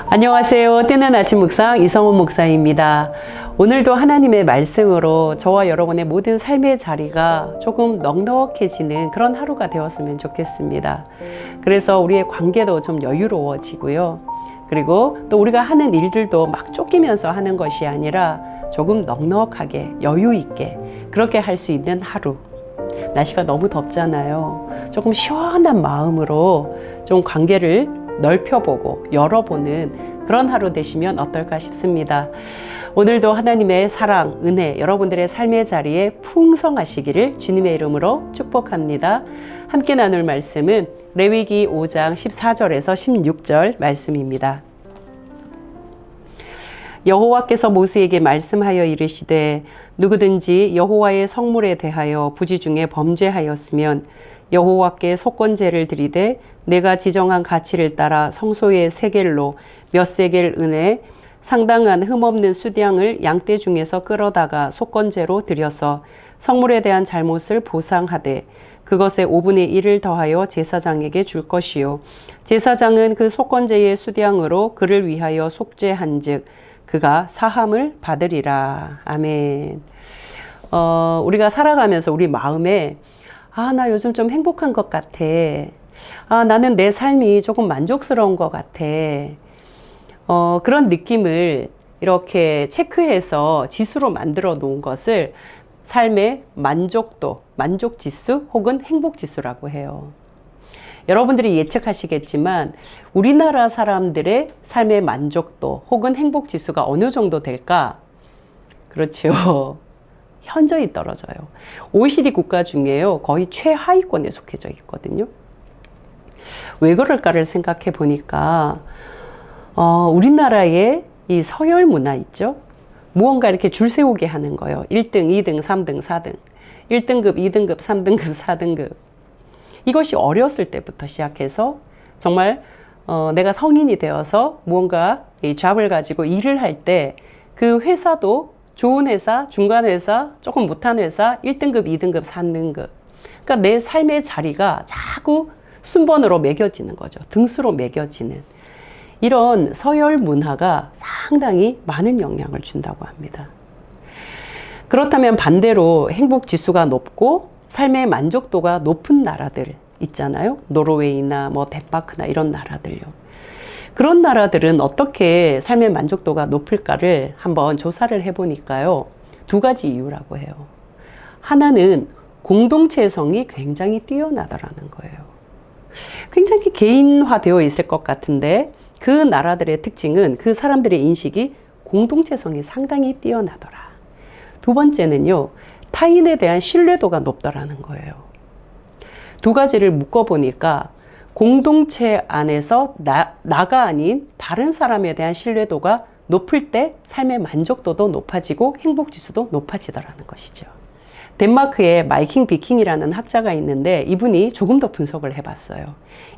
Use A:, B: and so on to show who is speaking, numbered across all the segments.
A: 안녕하세요. 뜨는 아침 묵상 이성훈 목사입니다. 오늘도 하나님의 말씀으로 저와 여러분의 모든 삶의 자리가 조금 넉넉해지는 그런 하루가 되었으면 좋겠습니다. 그래서 우리의 관계도 좀 여유로워지고요. 그리고 또 우리가 하는 일들도 막 쫓기면서 하는 것이 아니라 조금 넉넉하게 여유 있게 그렇게 할 수 있는 하루. 날씨가 너무 덥잖아요. 조금 시원한 마음으로 좀 관계를 넓혀보고 열어보는 그런 하루 되시면 어떨까 싶습니다. 오늘도 하나님의 사랑, 은혜, 여러분들의 삶의 자리에 풍성하시기를 주님의 이름으로 축복합니다. 함께 나눌 말씀은 레위기 5장 14절에서 16절 말씀입니다. 여호와께서 모세에게 말씀하여 이르시되 누구든지 여호와의 성물에 대하여 부지 중에 범죄하였으면 여호와께 속건제를 드리되 내가 지정한 가치를 따라 성소의 세겔로 몇 세겔 은에 상당한 흠없는 수량을 양떼 중에서 끌어다가 속건제로 드려서 성물에 대한 잘못을 보상하되 그것의 5분의 1을 더하여 제사장에게 줄 것이요 제사장은 그 속건제의 수량으로 그를 위하여 속죄한즉 그가 사함을 받으리라. 아멘. 우리가 살아가면서 우리 마음에 나 요즘 좀 행복한 것 같아. 나는 내 삶이 조금 만족스러운 것 같아. 그런 느낌을 이렇게 체크해서 지수로 만들어 놓은 것을 삶의 만족도, 만족지수 혹은 행복지수라고 해요. 여러분들이 예측하시겠지만 우리나라 사람들의 삶의 만족도 혹은 행복지수가 어느 정도 될까? 그렇죠. 현저히 떨어져요. OECD 국가 중에요. 거의 최하위권에 속해져 있거든요. 왜 그럴까를 생각해 보니까 우리나라의 이 서열 문화 있죠. 무언가 이렇게 줄 세우게 하는 거예요. 1등, 2등, 3등, 4등. 1등급, 2등급, 3등급, 4등급. 이것이 어렸을 때부터 시작해서 정말 내가 성인이 되어서 무언가 이 잡을 가지고 일을 할 때 그 회사도 좋은 회사, 중간 회사, 조금 못한 회사, 1등급, 2등급, 3등급. 그러니까 내 삶의 자리가 자꾸 순번으로 매겨지는 거죠. 등수로 매겨지는. 이런 서열 문화가 상당히 많은 영향을 준다고 합니다. 그렇다면 반대로 행복 지수가 높고 삶의 만족도가 높은 나라들 있잖아요. 노르웨이나 덴마크나 이런 나라들요. 그런 나라들은 어떻게 삶의 만족도가 높을까를 한번 조사를 해보니까요. 두 가지 이유라고 해요. 하나는 공동체성이 굉장히 뛰어나다라는 거예요. 굉장히 개인화되어 있을 것 같은데 그 나라들의 특징은 그 사람들의 인식이 공동체성이 상당히 뛰어나더라. 두 번째는요. 타인에 대한 신뢰도가 높다라는 거예요. 두 가지를 묶어보니까 공동체 안에서 나가 아닌 다른 사람에 대한 신뢰도가 높을 때 삶의 만족도도 높아지고 행복지수도 높아지더라는 것이죠. 덴마크에 마이킹 비킹이라는 학자가 있는데 이분이 조금 더 분석을 해봤어요.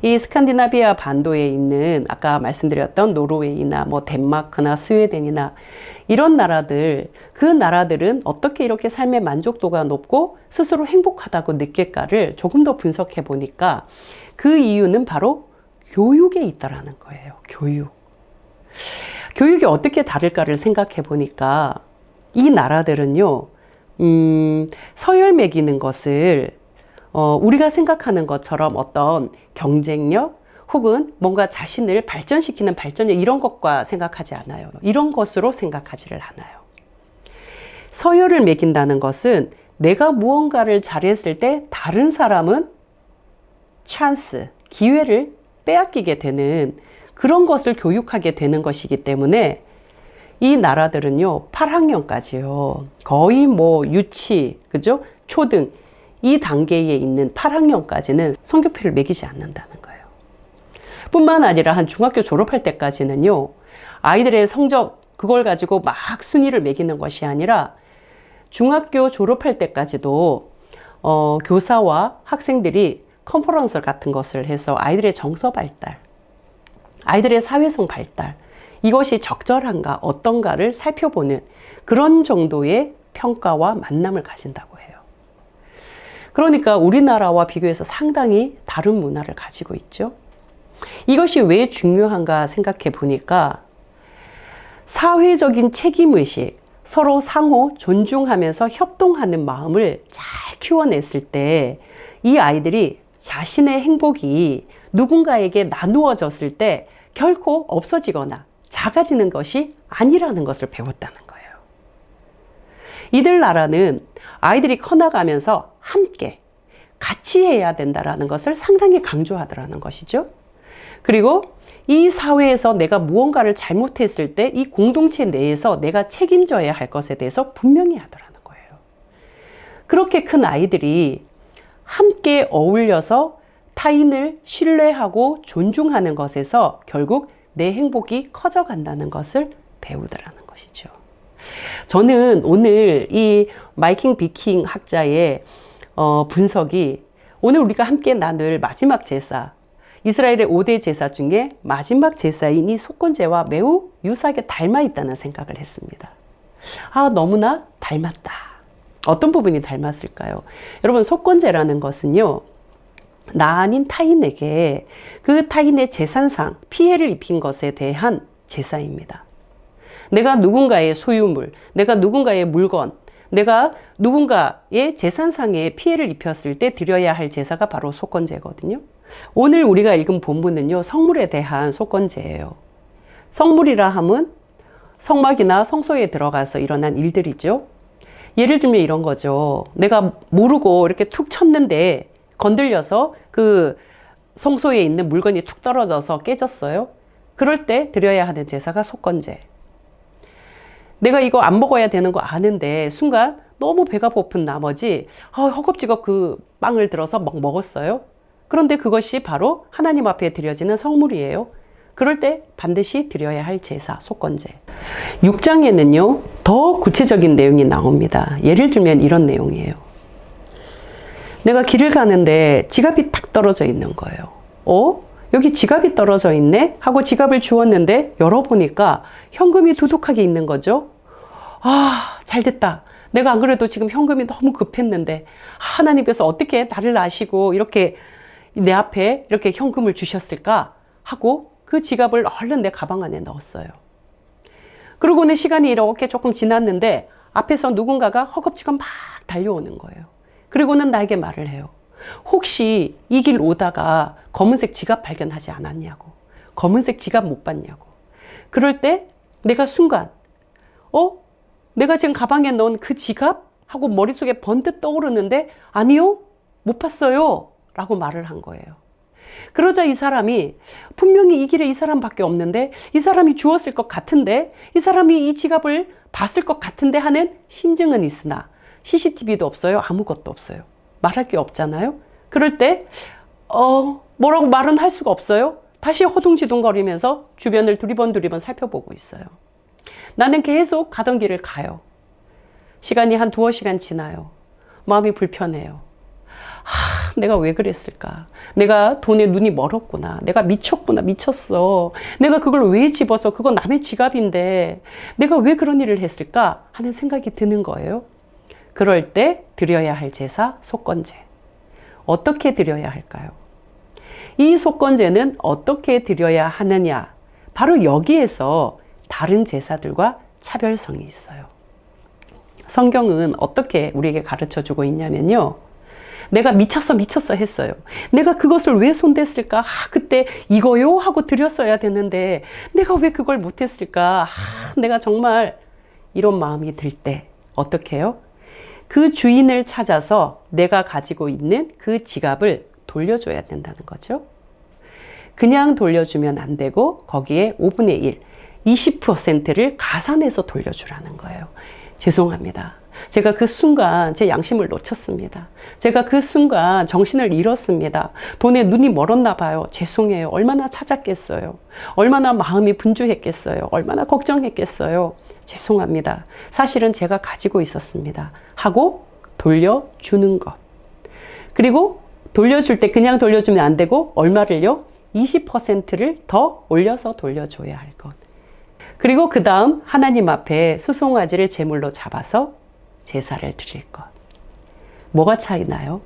A: 이 스칸디나비아 반도에 있는 아까 말씀드렸던 노르웨이나 덴마크나 스웨덴이나 이런 나라들, 그 나라들은 어떻게 이렇게 삶의 만족도가 높고 스스로 행복하다고 느낄까를 조금 더 분석해 보니까 그 이유는 바로 교육에 있다라는 거예요. 교육이 어떻게 다를까를 생각해 보니까 이 나라들은요, 서열 매기는 것을 우리가 생각하는 것처럼 어떤 경쟁력 혹은 뭔가 자신을 발전시키는 발전력 이런 것과 생각하지 않아요. 이런 것으로 생각하지를 않아요. 서열을 매긴다는 것은 내가 무언가를 잘했을 때 다른 사람은 찬스, 기회를 빼앗기게 되는 그런 것을 교육하게 되는 것이기 때문에 이 나라들은요, 8학년까지요. 거의 유치, 그죠? 초등, 이 단계에 있는 8학년까지는 성적표를 매기지 않는다는 거예요. 뿐만 아니라 한 중학교 졸업할 때까지는요, 아이들의 성적, 그걸 가지고 막 순위를 매기는 것이 아니라 중학교 졸업할 때까지도 교사와 학생들이 컨퍼런스 같은 것을 해서 아이들의 정서 발달, 아이들의 사회성 발달, 이것이 적절한가 어떤가를 살펴보는 그런 정도의 평가와 만남을 가진다고 해요. 그러니까 우리나라와 비교해서 상당히 다른 문화를 가지고 있죠. 이것이 왜 중요한가 생각해 보니까 사회적인 책임의식, 서로 상호 존중하면서 협동하는 마음을 잘 키워냈을 때 이 아이들이 자신의 행복이 누군가에게 나누어졌을 때 결코 없어지거나 작아지는 것이 아니라는 것을 배웠다는 거예요. 이들 나라는 아이들이 커나가면서 함께 같이 해야 된다는 것을 상당히 강조하더라는 것이죠. 그리고 이 사회에서 내가 무언가를 잘못했을 때 이 공동체 내에서 내가 책임져야 할 것에 대해서 분명히 하더라는 거예요. 그렇게 큰 아이들이 함께 어울려서 타인을 신뢰하고 존중하는 것에서 결국 내 행복이 커져간다는 것을 배우더라는 것이죠. 저는 오늘 이 마이킹 비킹 학자의 분석이 오늘 우리가 함께 나눌 마지막 제사, 이스라엘의 5대 제사 중에 마지막 제사인 이 속건제와 매우 유사하게 닮아 있다는 생각을 했습니다. 너무나 닮았다. 어떤 부분이 닮았을까요? 여러분, 속건제라는 것은요, 나 아닌 타인에게 그 타인의 재산상 피해를 입힌 것에 대한 제사입니다. 내가 누군가의 소유물, 내가 누군가의 물건, 내가 누군가의 재산상에 피해를 입혔을 때 드려야 할 제사가 바로 속건제거든요. 오늘 우리가 읽은 본문은요, 성물에 대한 속건제예요. 성물이라 함은 성막이나 성소에 들어가서 일어난 일들이죠. 예를 들면 이런 거죠. 내가 모르고 이렇게 툭 쳤는데 건들려서 그 성소에 있는 물건이 툭 떨어져서 깨졌어요. 그럴 때 드려야 하는 제사가 속건제. 내가 이거 안 먹어야 되는 거 아는데 순간 너무 배가 고픈 나머지 허겁지겁 그 빵을 들어서 막 먹었어요. 그런데 그것이 바로 하나님 앞에 드려지는 성물이에요. 그럴 때 반드시 드려야 할 제사, 속건제. 6장에는요, 더 구체적인 내용이 나옵니다. 예를 들면 이런 내용이에요. 내가 길을 가는데 지갑이 탁 떨어져 있는 거예요. 여기 지갑이 떨어져 있네? 하고 지갑을 주웠는데 열어보니까 현금이 두둑하게 있는 거죠. 잘 됐다. 내가 안 그래도 지금 현금이 너무 급했는데 하나님께서 어떻게 나를 아시고 이렇게 내 앞에 이렇게 현금을 주셨을까? 하고 그 지갑을 얼른 내 가방 안에 넣었어요. 그러고는 시간이 이렇게 조금 지났는데 앞에서 누군가가 허겁지겁 막 달려오는 거예요. 그리고는 나에게 말을 해요. 혹시 이 길 오다가 검은색 지갑 발견하지 않았냐고. 검은색 지갑 못 봤냐고. 그럴 때 내가 순간 내가 지금 가방에 넣은 그 지갑? 하고 머릿속에 번뜩 떠오르는데 아니요, 못 봤어요 라고 말을 한 거예요. 그러자 이 사람이 분명히 이 길에 이 사람밖에 없는데 이 사람이 주었을 것 같은데 이 사람이 이 지갑을 봤을 것 같은데 하는 심증은 있으나 CCTV도 없어요. 아무것도 없어요. 말할 게 없잖아요. 그럴 때 뭐라고 말은 할 수가 없어요. 다시 허둥지둥거리면서 주변을 두리번 살펴보고 있어요. 나는 계속 가던 길을 가요. 시간이 한 2-3시간 지나요. 마음이 불편해요. 내가 왜 그랬을까? 내가 돈에 눈이 멀었구나. 내가 미쳤구나. 미쳤어. 내가 그걸 왜 집어서, 그건 남의 지갑인데 내가 왜 그런 일을 했을까? 하는 생각이 드는 거예요. 그럴 때 드려야 할 제사, 속건제. 어떻게 드려야 할까요? 이 속건제는 어떻게 드려야 하느냐? 바로 여기에서 다른 제사들과 차별성이 있어요. 성경은 어떻게 우리에게 가르쳐 주고 있냐면요. 내가 미쳤어 했어요. 내가 그것을 왜 손댔을까? 그때 이거요? 하고 드렸어야 되는데 내가 왜 그걸 못했을까? 내가 정말 이런 마음이 들 때 어떻게 해요? 그 주인을 찾아서 내가 가지고 있는 그 지갑을 돌려줘야 된다는 거죠. 그냥 돌려주면 안 되고 거기에 5분의 1, 20%를 가산해서 돌려주라는 거예요. 죄송합니다. 제가 그 순간 제 양심을 놓쳤습니다. 제가 그 순간 정신을 잃었습니다. 돈에 눈이 멀었나 봐요. 죄송해요. 얼마나 찾았겠어요. 얼마나 마음이 분주했겠어요. 얼마나 걱정했겠어요. 죄송합니다. 사실은 제가 가지고 있었습니다. 하고 돌려주는 것. 그리고 돌려줄 때 그냥 돌려주면 안 되고 얼마를요? 20%를 더 올려서 돌려줘야 할 것. 그리고 그 다음 하나님 앞에 수송아지를 제물로 잡아서 제사를 드릴 것. 뭐가 차이나요?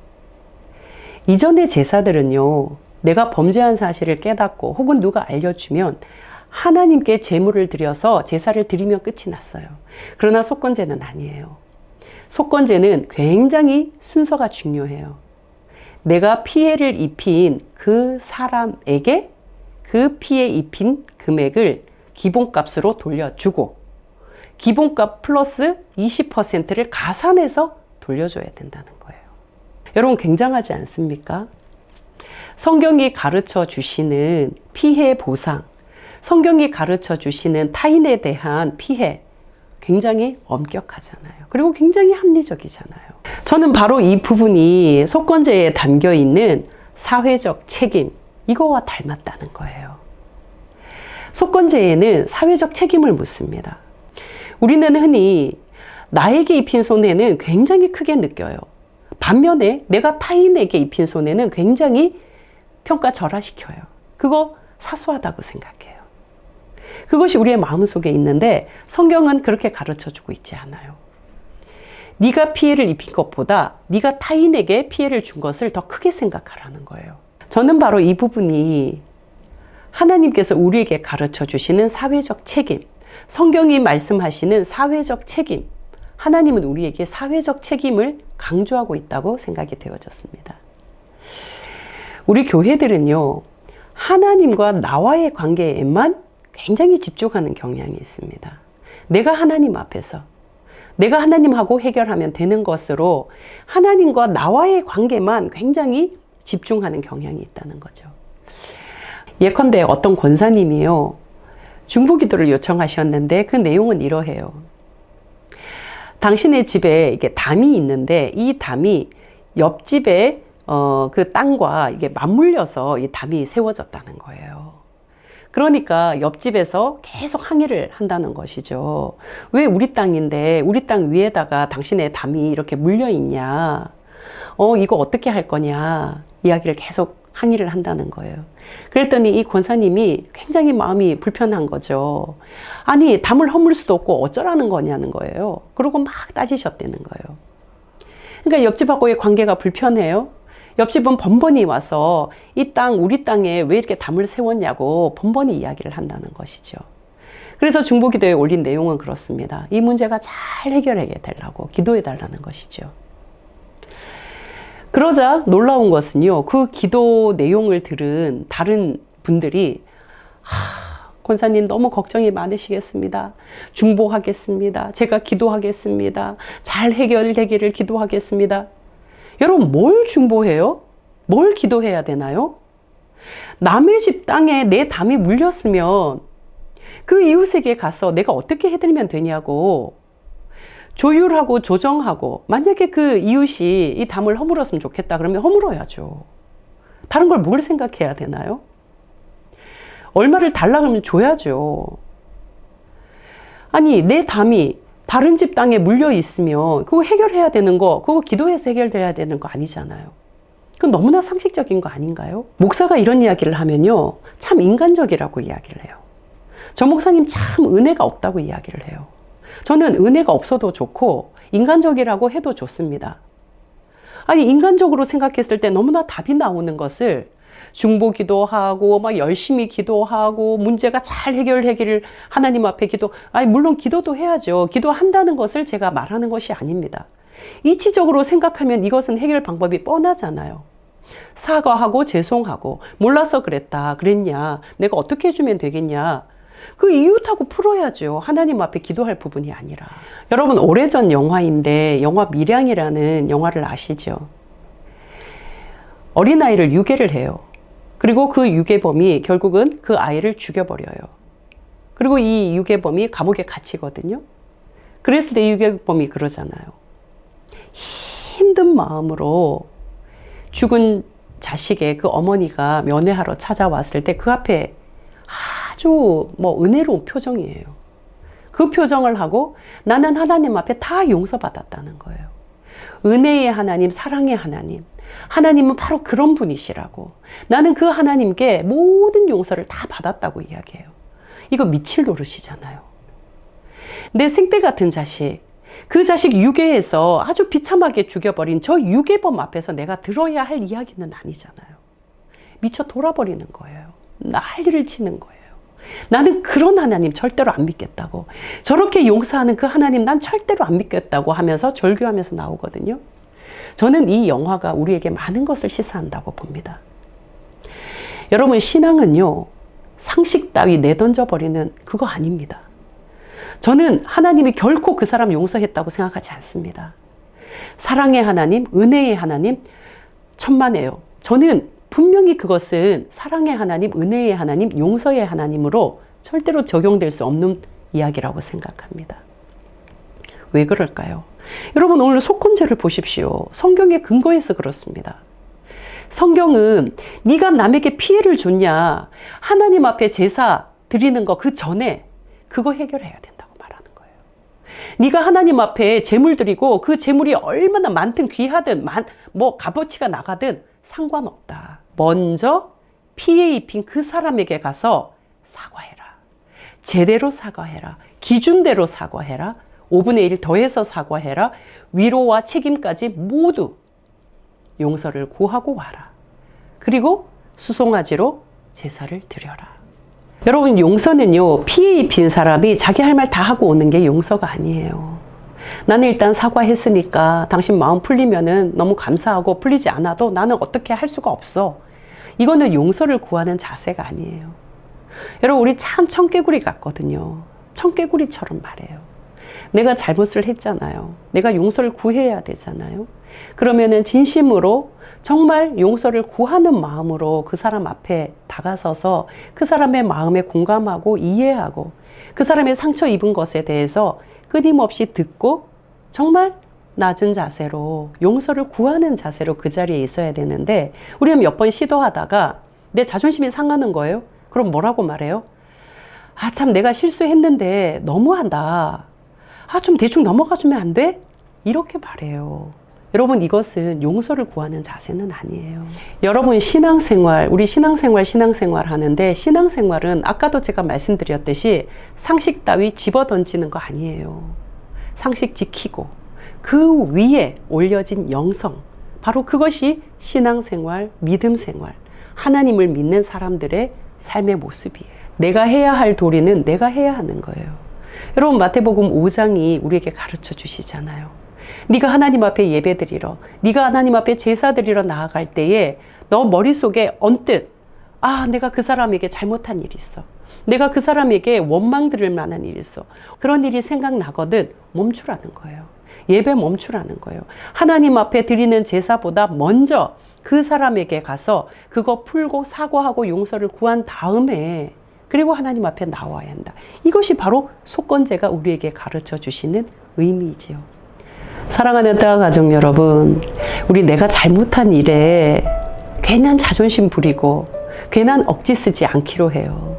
A: 이전의 제사들은요, 내가 범죄한 사실을 깨닫고 혹은 누가 알려주면 하나님께 제물을 드려서 제사를 드리면 끝이 났어요. 그러나 속건제는 아니에요. 속건제는 굉장히 순서가 중요해요. 내가 피해를 입힌 그 사람에게 그 피해 입힌 금액을 기본값으로 돌려주고 기본값 플러스 20%를 가산해서 돌려줘야 된다는 거예요. 여러분 굉장하지 않습니까? 성경이 가르쳐 주시는 피해 보상, 성경이 가르쳐 주시는 타인에 대한 피해 굉장히 엄격하잖아요. 그리고 굉장히 합리적이잖아요. 저는 바로 이 부분이 속건제에 담겨 있는 사회적 책임, 이거와 닮았다는 거예요. 속건제에는 사회적 책임을 묻습니다. 우리는 흔히 나에게 입힌 손해는 굉장히 크게 느껴요. 반면에 내가 타인에게 입힌 손해는 굉장히 평가절하시켜요. 그거 사소하다고 생각해요. 그것이 우리의 마음속에 있는데 성경은 그렇게 가르쳐주고 있지 않아요. 네가 피해를 입힌 것보다 네가 타인에게 피해를 준 것을 더 크게 생각하라는 거예요. 저는 바로 이 부분이 하나님께서 우리에게 가르쳐 주시는 사회적 책임, 성경이 말씀하시는 사회적 책임, 하나님은 우리에게 사회적 책임을 강조하고 있다고 생각이 되어졌습니다. 우리 교회들은요, 하나님과 나와의 관계에만 굉장히 집중하는 경향이 있습니다. 내가 하나님 앞에서, 내가 하나님하고 해결하면 되는 것으로 하나님과 나와의 관계만 굉장히 집중하는 경향이 있다는 거죠. 예컨대 어떤 권사님이요, 중보기도를 요청하셨는데 그 내용은 이러해요. 당신의 집에 이게 담이 있는데 이 담이 옆집에 그 땅과 이게 맞물려서 이 담이 세워졌다는 거예요. 그러니까 옆집에서 계속 항의를 한다는 것이죠. 왜 우리 땅인데 우리 땅 위에다가 당신의 담이 이렇게 물려 있냐? 이거 어떻게 할 거냐? 이야기를 계속 항의를 한다는 거예요. 그랬더니 이 권사님이 굉장히 마음이 불편한 거죠. 아니, 담을 허물 수도 없고 어쩌라는 거냐는 거예요. 그러고 막 따지셨다는 거예요. 그러니까 옆집하고의 관계가 불편해요. 옆집은 번번이 와서 이 땅, 우리 땅에 왜 이렇게 담을 세웠냐고 번번이 이야기를 한다는 것이죠. 그래서 중보기도에 올린 내용은 그렇습니다. 이 문제가 잘 해결하게 되려고 기도해 달라는 것이죠. 그러자 놀라운 것은요, 그 기도 내용을 들은 다른 분들이 권사님 너무 걱정이 많으시겠습니다. 중보하겠습니다. 제가 기도하겠습니다. 잘 해결되기를 기도하겠습니다. 여러분, 뭘 중보해요? 뭘 기도해야 되나요? 남의 집 땅에 내 담이 물렸으면 그 이웃에게 가서 내가 어떻게 해드리면 되냐고 조율하고 조정하고, 만약에 그 이웃이 이 담을 허물었으면 좋겠다 그러면 허물어야죠. 다른 걸 뭘 생각해야 되나요? 얼마를 달라 그러면 줘야죠. 아니, 내 담이 다른 집 땅에 물려 있으면 그거 해결해야 되는 거, 그거 기도해서 해결돼야 되는 거 아니잖아요. 그건 너무나 상식적인 거 아닌가요? 목사가 이런 이야기를 하면요, 참 인간적이라고 이야기를 해요. 저 목사님 참 은혜가 없다고 이야기를 해요. 저는 은혜가 없어도 좋고 인간적이라고 해도 좋습니다. 아니, 인간적으로 생각했을 때 너무나 답이 나오는 것을 중보 기도하고 막 열심히 기도하고 문제가 잘 해결되기를 하나님 앞에 아니 물론 기도도 해야죠. 기도한다는 것을 제가 말하는 것이 아닙니다. 이치적으로 생각하면 이것은 해결 방법이 뻔하잖아요. 사과하고 죄송하고 몰라서 그랬냐, 내가 어떻게 해주면 되겠냐, 그 이웃하고 풀어야죠. 하나님 앞에 기도할 부분이 아니라. 여러분, 오래전 영화인데 영화 밀양이라는 영화를 아시죠? 어린아이를 유괴를 해요. 그리고 그 유괴범이 결국은 그 아이를 죽여버려요. 그리고 이 유괴범이 감옥에 갇히거든요. 그랬을 때 유괴범이 그러잖아요. 힘든 마음으로 죽은 자식의 그 어머니가 면회하러 찾아왔을 때 그 앞에 아주 은혜로운 표정이에요. 그 표정을 하고 나는 하나님 앞에 다 용서받았다는 거예요. 은혜의 하나님, 사랑의 하나님. 하나님은 바로 그런 분이시라고. 나는 그 하나님께 모든 용서를 다 받았다고 이야기해요. 이거 미칠 노릇이잖아요. 내 생떼 같은 자식, 그 자식 유괴해서 아주 비참하게 죽여버린 저 유괴범 앞에서 내가 들어야 할 이야기는 아니잖아요. 미쳐 돌아버리는 거예요. 난리를 치는 거예요. 나는 그런 하나님 절대로 안 믿겠다고. 저렇게 용서하는 그 하나님 난 절대로 안 믿겠다고 하면서 절규하면서 나오거든요. 저는 이 영화가 우리에게 많은 것을 시사한다고 봅니다. 여러분, 신앙은요, 상식 따위 내던져버리는 그거 아닙니다. 저는 하나님이 결코 그 사람 용서했다고 생각하지 않습니다. 사랑의 하나님, 은혜의 하나님, 천만에요. 저는 분명히 그것은 사랑의 하나님, 은혜의 하나님, 용서의 하나님으로 절대로 적용될 수 없는 이야기라고 생각합니다. 왜 그럴까요? 여러분, 오늘 속건제를 보십시오. 성경에 근거해서 그렇습니다. 성경은 네가 남에게 피해를 줬냐, 하나님 앞에 제사 드리는 거 그 전에 그거 해결해야 된다고 말하는 거예요. 네가 하나님 앞에 제물 드리고 그 제물이 얼마나 많든 귀하든 뭐 값어치가 나가든 상관없다. 먼저 피해 입힌 그 사람에게 가서 사과해라. 제대로 사과해라. 기준대로 사과해라. 5분의 1 더해서 사과해라. 위로와 책임까지 모두 용서를 구하고 와라. 그리고 수송아지로 제사를 드려라. 여러분, 용서는요, 피해 입힌 사람이 자기 할 말 다 하고 오는 게 용서가 아니에요. 나는 일단 사과했으니까 당신 마음 풀리면은 너무 감사하고, 풀리지 않아도 나는 어떻게 할 수가 없어. 이거는 용서를 구하는 자세가 아니에요. 여러분, 우리 참 청개구리 같거든요. 청개구리처럼 말해요. 내가 잘못을 했잖아요. 내가 용서를 구해야 되잖아요. 그러면은 진심으로 정말 용서를 구하는 마음으로 그 사람 앞에 다가서서 그 사람의 마음에 공감하고 이해하고 그 사람의 상처 입은 것에 대해서 끊임없이 듣고 정말 낮은 자세로 용서를 구하는 자세로 그 자리에 있어야 되는데, 우리는 몇 번 시도하다가 내 자존심이 상하는 거예요. 그럼 뭐라고 말해요? 아, 참 내가 실수했는데 너무한다. 아, 좀 대충 넘어가주면 안 돼? 이렇게 말해요. 여러분, 이것은 용서를 구하는 자세는 아니에요. 여러분, 신앙생활, 우리 신앙생활 하는데, 신앙생활은 아까도 제가 말씀드렸듯이 상식 따위 집어던지는 거 아니에요. 상식 지키고 그 위에 올려진 영성, 바로 그것이 신앙생활, 믿음생활, 하나님을 믿는 사람들의 삶의 모습이에요. 내가 해야 할 도리는 내가 해야 하는 거예요. 여러분, 마태복음 5장이 우리에게 가르쳐 주시잖아요. 네가 하나님 앞에 예배드리러, 네가 하나님 앞에 제사드리러 나아갈 때에 너 머릿속에 언뜻, 아, 내가 그 사람에게 잘못한 일이 있어. 내가 그 사람에게 원망 들을 만한 일이 있어. 그런 일이 생각나거든 멈추라는 거예요. 예배 멈추라는 거예요. 하나님 앞에 드리는 제사보다 먼저 그 사람에게 가서 그거 풀고 사과하고 용서를 구한 다음에 그리고 하나님 앞에 나와야 한다. 이것이 바로 속건제가 우리에게 가르쳐 주시는 의미이지요. 사랑하는 따가 가족 여러분, 우리 내가 잘못한 일에 괜한 자존심 부리고 괜한 억지 쓰지 않기로 해요.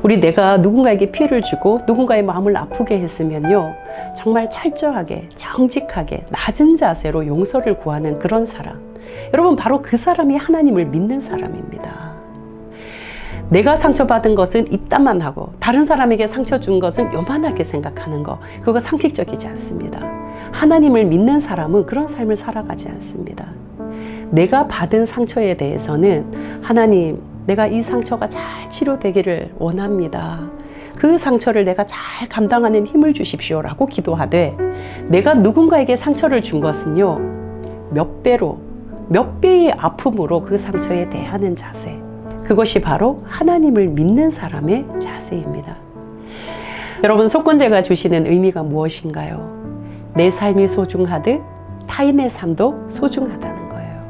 A: 우리 내가 누군가에게 피해를 주고 누군가의 마음을 아프게 했으면요, 정말 철저하게 정직하게 낮은 자세로 용서를 구하는 그런 사람, 여러분, 바로 그 사람이 하나님을 믿는 사람입니다. 내가 상처받은 것은 이따만 하고 다른 사람에게 상처 준 것은 요만하게 생각하는 거, 그거 상식적이지 않습니다. 하나님을 믿는 사람은 그런 삶을 살아가지 않습니다. 내가 받은 상처에 대해서는 하나님, 내가 이 상처가 잘 치료되기를 원합니다. 그 상처를 내가 잘 감당하는 힘을 주십시오 라고 기도하되, 내가 누군가에게 상처를 준 것은요, 몇 배의 아픔으로 그 상처에 대하는 자세, 그것이 바로 하나님을 믿는 사람의 자세입니다. 여러분, 속건제가 주시는 의미가 무엇인가요? 내 삶이 소중하듯 타인의 삶도 소중하다는 거예요.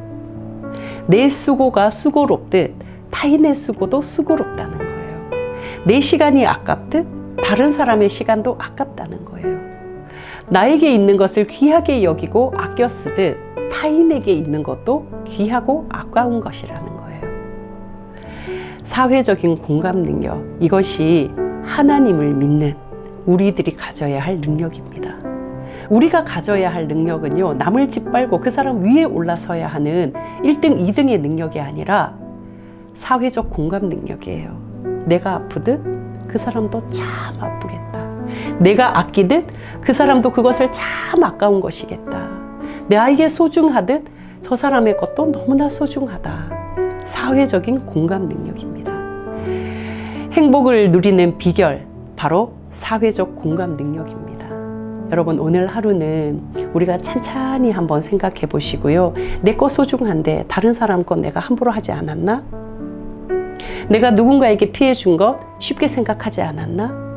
A: 내 수고가 수고롭듯 타인의 수고도 수고롭다는 거예요. 내 시간이 아깝듯 다른 사람의 시간도 아깝다는 거예요. 나에게 있는 것을 귀하게 여기고 아껴 쓰듯 타인에게 있는 것도 귀하고 아까운 것이라는 거예요. 사회적인 공감 능력, 이것이 하나님을 믿는 우리들이 가져야 할 능력입니다. 우리가 가져야 할 능력은요, 남을 짓밟고 그 사람 위에 올라서야 하는 1등, 2등의 능력이 아니라 사회적 공감 능력이에요. 내가 아프듯 그 사람도 참 아프겠다. 내가 아끼듯 그 사람도 그것을 참 아까운 것이겠다. 나에게 소중하듯 저 사람의 것도 너무나 소중하다. 사회적인 공감 능력입니다. 행복을 누리는 비결, 바로 사회적 공감 능력입니다. 여러분, 오늘 하루는 우리가 찬찬히 한번 생각해 보시고요. 내 거 소중한데 다른 사람 거 내가 함부로 하지 않았나? 내가 누군가에게 피해 준 것 쉽게 생각하지 않았나?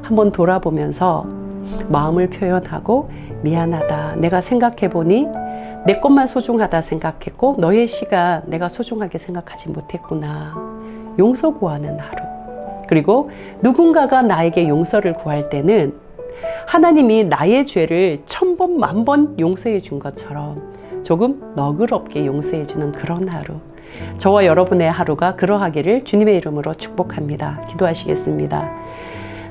A: 한번 돌아보면서 마음을 표현하고 미안하다. 내가 생각해 보니 내 것만 소중하다 생각했고 너의 시간 내가 소중하게 생각하지 못했구나. 용서 구하는 하루. 그리고 누군가가 나에게 용서를 구할 때는 하나님이 나의 죄를 1000번, 10,000번 용서해 준 것처럼 조금 너그럽게 용서해 주는 그런 하루. 저와 여러분의 하루가 그러하기를 주님의 이름으로 축복합니다. 기도하시겠습니다.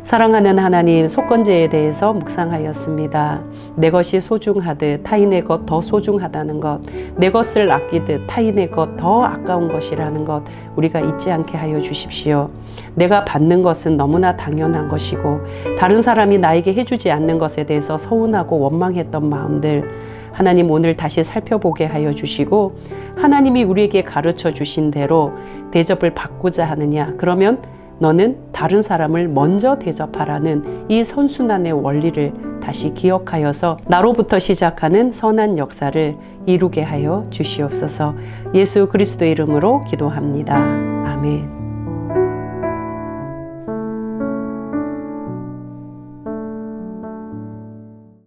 A: 사랑하는 하나님, 속건제에 대해서 묵상하였습니다. 내 것이 소중하듯 타인의 것 더 소중하다는 것, 내 것을 아끼듯 타인의 것 더 아까운 것이라는 것 우리가 잊지 않게 하여 주십시오. 내가 받는 것은 너무나 당연한 것이고 다른 사람이 나에게 해주지 않는 것에 대해서 서운하고 원망했던 마음들 하나님 오늘 다시 살펴보게 하여 주시고 하나님이 우리에게 가르쳐 주신 대로 대접을 받고자 하느냐, 그러면 너는 다른 사람을 먼저 대접하라는 이 선순환의 원리를 다시 기억하여서 나로부터 시작하는 선한 역사를 이루게 하여 주시옵소서. 예수 그리스도의 이름으로 기도합니다. 아멘.